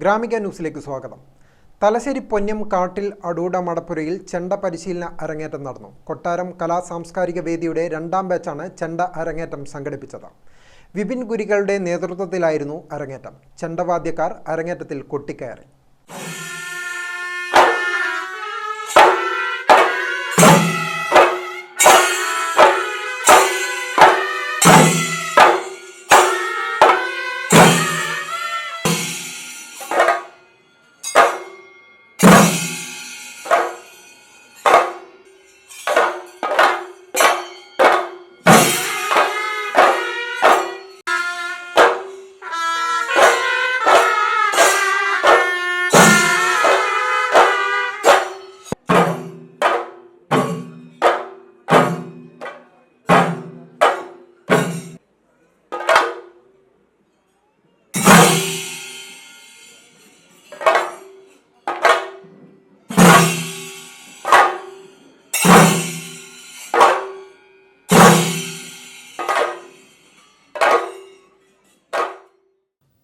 ഗ്രാമിക ന്യൂസിലേക്ക് സ്വാഗതം. തലശ്ശേരി പൊന്നം കാട്ടിൽ അടൂട മടപ്പുരയിൽ ചെണ്ട പരിശീലന അരങ്ങേറ്റം നടന്നു. കൊട്ടാരം കലാ സാംസ്കാരിക വേദിയുടെ 2ാം ബാച്ചാണ് ചെണ്ട അരങ്ങേറ്റം സംഘടിപ്പിച്ചത്. വിപിൻ ഗുരികളുടെ നേതൃത്വത്തിലായിരുന്നു അരങ്ങേറ്റം. ചെണ്ടവാദ്യക്കാർ അരങ്ങേറ്റത്തിൽ കൊട്ടിക്കയറി.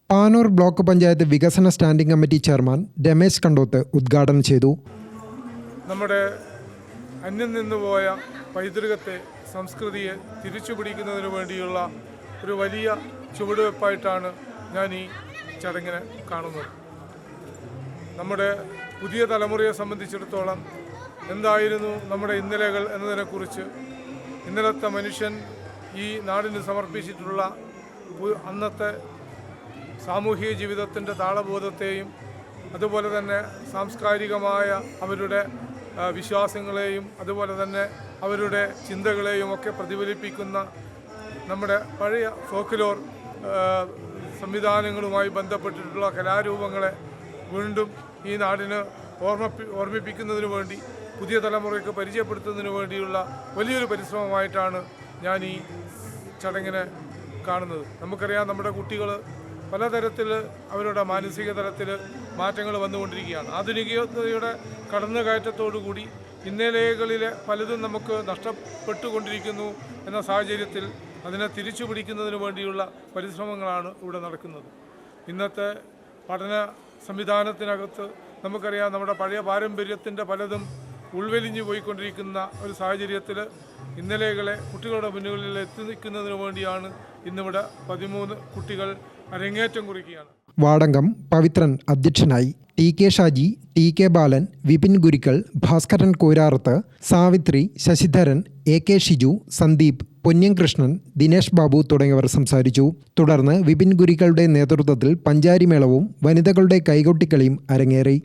പാനൂർ ബ്ലോക്ക് പഞ്ചായത്ത് വികസന standing committee chairman Ramesh Kandoth ഉദ്ഘാടനം ചെയ്തു. നമ്മുടെ അന്യം നിന്നുപോയ പൈതൃകത്തെ, സംസ്കൃതിയെ തിരിച്ചുപിടിക്കുന്നതിന് വേണ്ടിയുള്ള ഒരു വലിയ ചുവടുവെപ്പായിട്ടാണ് ഞാൻ ഈ ചടങ്ങിനെ കാണുന്നത്. നമ്മുടെ പുതിയ തലമുറയെ സംബന്ധിച്ചിടത്തോളം എന്തായിരുന്നു നമ്മുടെ ഇന്നലെകൾ എന്നതിനെക്കുറിച്ച്, ഇന്നലത്തെ മനുഷ്യൻ ഈ നാടിന് സമർപ്പിച്ചിട്ടുള്ള അന്നത്തെ സാമൂഹിക ജീവിതത്തിൻ്റെ താളബോധത്തെയും അതുപോലെ തന്നെ സാംസ്കാരികമായ അവരുടെ വിശ്വാസങ്ങളെയും അതുപോലെ തന്നെ അവരുടെ ചിന്തകളെയും ഒക്കെ പ്രതിഫലിപ്പിക്കുന്ന നമ്മുടെ പഴയ ഫോക്ക്ലോർ സംവിധാനങ്ങളുമായി ബന്ധപ്പെട്ടിട്ടുള്ള കലാരൂപങ്ങളെ വീണ്ടും ഈ നാടിന് ഓർമ്മിപ്പിക്കുന്നതിന് വേണ്ടി, പുതിയ തലമുറയ്ക്ക് പരിചയപ്പെടുത്തുന്നതിന് വേണ്ടിയുള്ള വലിയൊരു പരിശ്രമമായിട്ടാണ് ഞാൻ ഈ ചടങ്ങിനെ കാണുന്നത്. നമുക്കറിയാം, നമ്മുടെ കുട്ടികൾ പലതരത്തിൽ അവരുടെ മാനസിക തലത്തിൽ മാറ്റങ്ങൾ വന്നുകൊണ്ടിരിക്കുകയാണ്. ആധുനികതയുടെ കടന്നുകയറ്റത്തോടുകൂടി ഇന്നലെകളിലെ പലതും നമുക്ക് നഷ്ടപ്പെട്ടുകൊണ്ടിരിക്കുന്നു എന്ന സാഹചര്യത്തിൽ അതിനെ തിരിച്ചു പിടിക്കുന്നതിന് വേണ്ടിയുള്ള പരിശ്രമങ്ങളാണ് ഇവിടെ നടക്കുന്നത്. ഇന്നത്തെ പഠന സംവിധാനത്തിനകത്ത് നമുക്കറിയാം, നമ്മുടെ പഴയ പാരമ്പര്യത്തിൻ്റെ പലതും ഉൾവലിഞ്ഞു പോയിക്കൊണ്ടിരിക്കുന്ന ഒരു സാഹചര്യത്തിൽ ഇന്നലെകളെ കുട്ടികളുടെ മുന്നുകളിൽ എത്തി നിൽക്കുന്നതിന് വേണ്ടിയാണ് ഇന്നിവിടെ 13 കുട്ടികൾ അരങ്ങേറ്റം കുറിക്കുകയാണ്. വാടങ്കം പവിത്രൻ അധ്യക്ഷനായി. T K Shaji, T K Balan, Vipin Gurikkal, Bhaskaran Korarath, Savithri, Sasidharan, A K Shiju, Sandeep, Ponnam Krishnan, Dinesh Babu തുടങ്ങിയവർ സംസാരിച്ചു. തുടർന്ന് വിപിൻ ഗുരികളുടെ നേതൃത്വത്തിൽ പഞ്ചാരിമേളവും വനിതകളുടെ കൈകൊട്ടിക്കളിയും അരങ്ങേറി.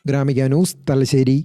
ഗ്രാമിക ന്യൂസ്, തലശ്ശേരി.